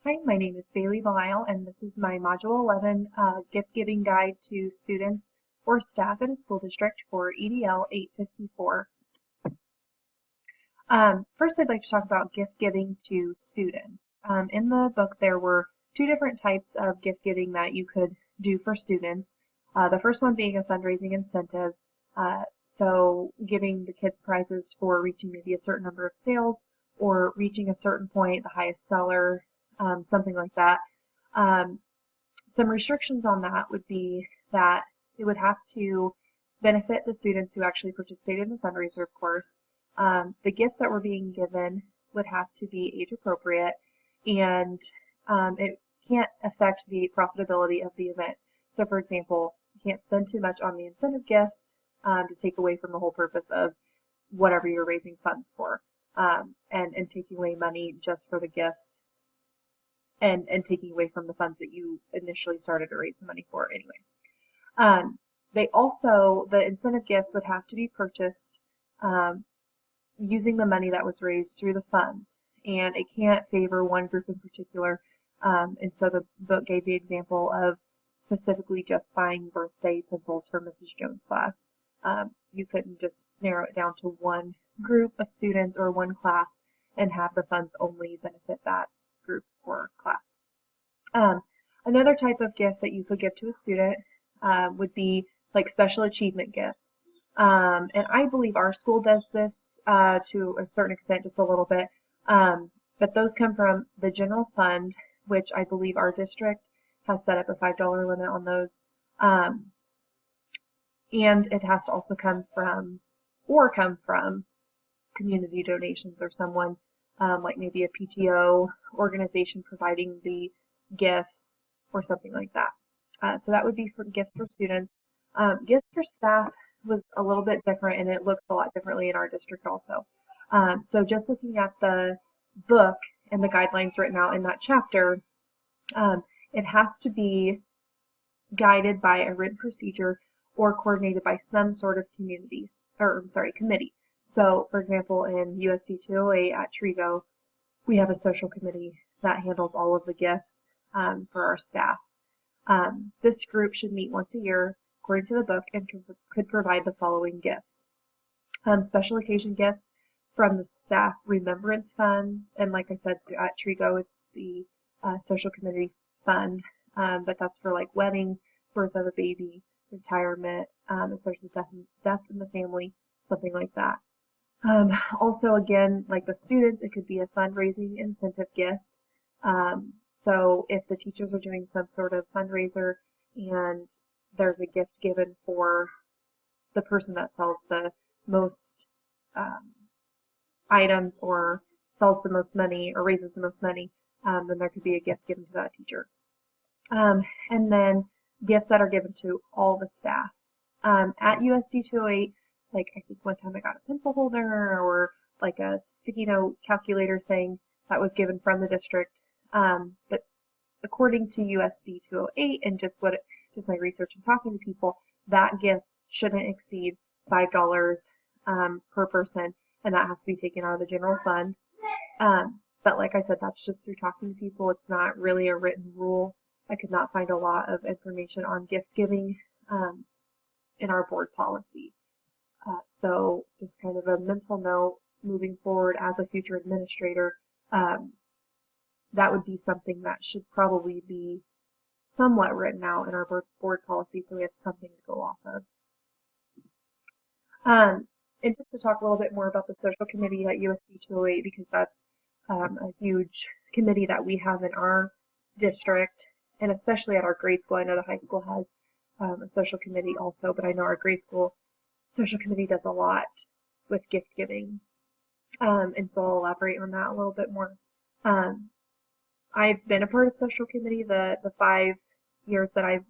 Hi, my name is Bailey Belisle, and this is my Module 11 gift giving guide to students or staff in a school district for EDL 854. First, I'd like to talk about gift giving to students. In the book, there were two different types of gift giving that you could do for students. The first one being a fundraising incentive, so giving the kids prizes for reaching maybe a certain number of sales or reaching a certain point, the highest seller, something like that. Some restrictions on that would be that it would have to benefit the students who actually participated in the fundraiser, of course. The gifts that were being given would have to be age appropriate, and it can't affect the profitability of the event. So, for example, you can't spend too much on the incentive gifts to take away from the whole purpose of whatever you're raising funds for, and taking away money just for the gifts and taking away from the funds that you initially started to raise the money for anyway. The incentive gifts would have to be purchased using the money that was raised through the funds, and it can't favor one group in particular. And so the book gave the example of specifically just buying birthday pencils for Mrs. Jones' class. You couldn't just narrow it down to one group of students or one class and have the funds only benefit that group or class. Another type of gift that you could give to a student would be like special achievement gifts. And I believe our school does this to a certain extent, just a little bit. But those come from the general fund, which I believe our district has set up a $5 limit on those. And it has to also come from community donations or someone like maybe a PTO organization providing the gifts or something like that. So that would be for gifts for students. Gifts for staff was a little bit different, and it looks a lot differently in our district also. So just looking at the book and the guidelines written out in that chapter, it has to be guided by a written procedure or coordinated by some sort of committee. So, for example, in USD 208 at Trigo, we have a social committee that handles all of the gifts for our staff. This group should meet once a year, according to the book, and could provide the following gifts. Special occasion gifts from the staff remembrance fund, and like I said, at Trigo, it's the social committee fund, but that's for like weddings, birth of a baby, retirement, if there's a death in the family, something like that. Also, again, like the students, it could be a fundraising incentive gift. So if the teachers are doing some sort of fundraiser and there's a gift given for the person that sells the most items or sells the most money or raises the most money, then there could be a gift given to that teacher. And then gifts that are given to all the staff. At USD 208, like I think one time I got a pencil holder or like a sticky note calculator thing that was given from the district. But according to USD 208 and just my research and talking to people, that gift shouldn't exceed $5 per person, and that has to be taken out of the general fund. But like I said, that's just through talking to people. It's not really a written rule. I could not find a lot of information on gift giving in our board policy. So just kind of a mental note moving forward as a future administrator, that would be something that should probably be somewhat written out in our board policy so we have something to go off of. And just to talk a little bit more about the social committee at USD 208, because that's a huge committee that we have in our district, and especially at our grade school. I know the high school has a social committee also, but I know our grade school social committee does a lot with gift giving. And so I'll elaborate on that a little bit more. I've been a part of social committee the 5 years that I've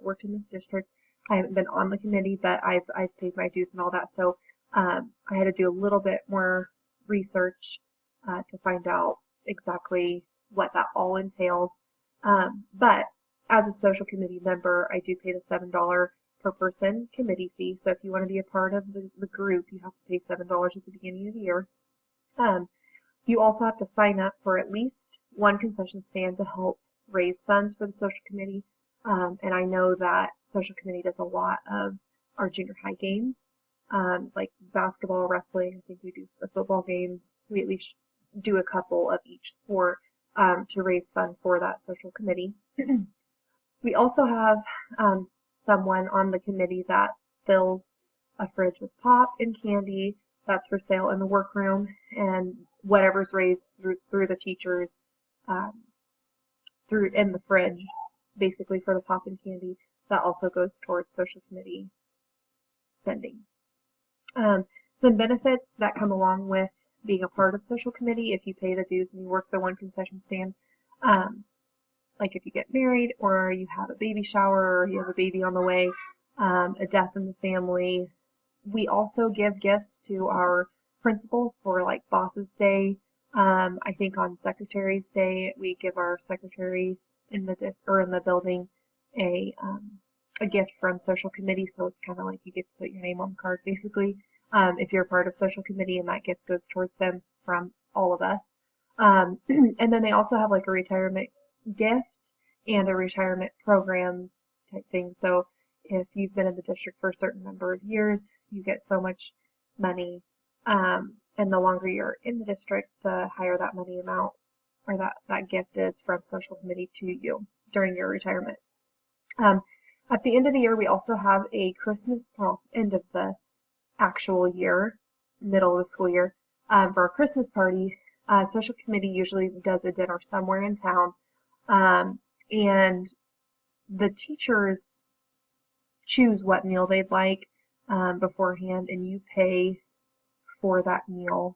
worked in this district. I haven't been on the committee, but I've paid my dues and all that. So I had to do a little bit more research to find out exactly what that all entails. But as a social committee member, I do pay the $7 per person committee fee. So if you want to be a part of the group, you have to pay $7 at the beginning of the year. You also have to sign up for at least one concession stand to help raise funds for the social committee. And I know that social committee does a lot of our junior high games, like basketball, wrestling. I think we do the football games. We at least do a couple of each sport to raise funds for that social committee. We also have someone on the committee that fills a fridge with pop and candy that's for sale in the workroom, and whatever's raised through the teachers um, through in the fridge, basically for the pop and candy, that also goes towards social committee spending. Um, some benefits that come along with being a part of social committee if you pay the dues and you work the one concession stand. Um, like if you get married or you have a baby shower or you have a baby on the way, a death in the family. We also give gifts to our principal for like Boss's Day. I think on Secretary's Day we give our secretary in the building a gift from social committee, so it's kind of like you get to put your name on the card basically. If you're a part of social committee, and that gift goes towards them from all of us. And then they also have like a retirement gift and a retirement program type thing. So if you've been in the district for a certain number of years, you get so much money. And the longer you're in the district, the higher that money amount or that gift is from social committee to you during your retirement. At the end of the year, we also have a end of the actual year, middle of the school year, for our Christmas party. Social committee usually does a dinner somewhere in town. And the teachers choose what meal they'd like beforehand, and you pay for that meal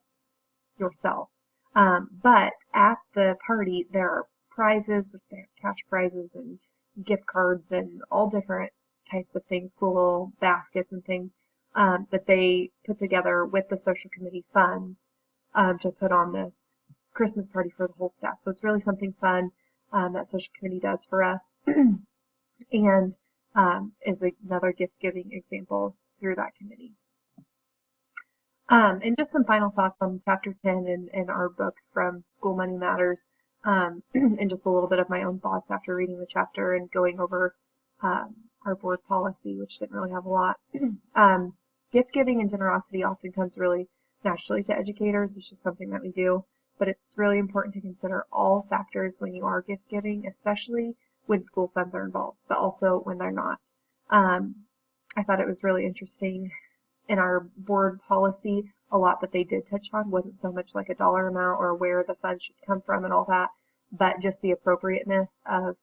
yourself. But at the party, there are prizes, which they have cash prizes and gift cards and all different types of things, cool little baskets and things that they put together with the social committee funds to put on this Christmas party for the whole staff. So it's really something fun that social committee does for us and is another gift giving example through that committee. And just some final thoughts on chapter 10 in our book from School Money Matters, and just a little bit of my own thoughts after reading the chapter and going over our board policy, which didn't really have a lot. Gift giving and generosity often comes really naturally to educators. It's just something that we do, but it's really important to consider all factors when you are gift giving, especially when school funds are involved, but also when they're not. I thought it was really interesting in our board policy. A lot that they did touch on wasn't so much like a dollar amount or where the funds should come from and all that, but just the appropriateness of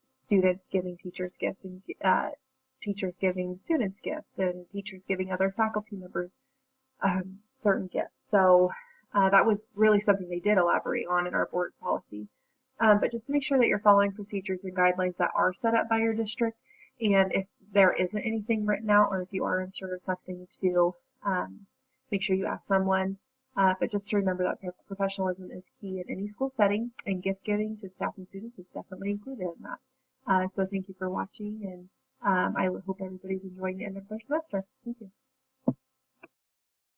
students giving teachers gifts and teachers giving students gifts and teachers giving other faculty members certain gifts. So that was really something they did elaborate on in our board policy. But just to make sure that you're following procedures and guidelines that are set up by your district, and if there isn't anything written out or if you are unsure of something, to make sure you ask someone. But just to remember that professionalism is key in any school setting, and gift giving to staff and students is definitely included in that. So thank you for watching, and I hope everybody's enjoying the end of their semester. Thank you.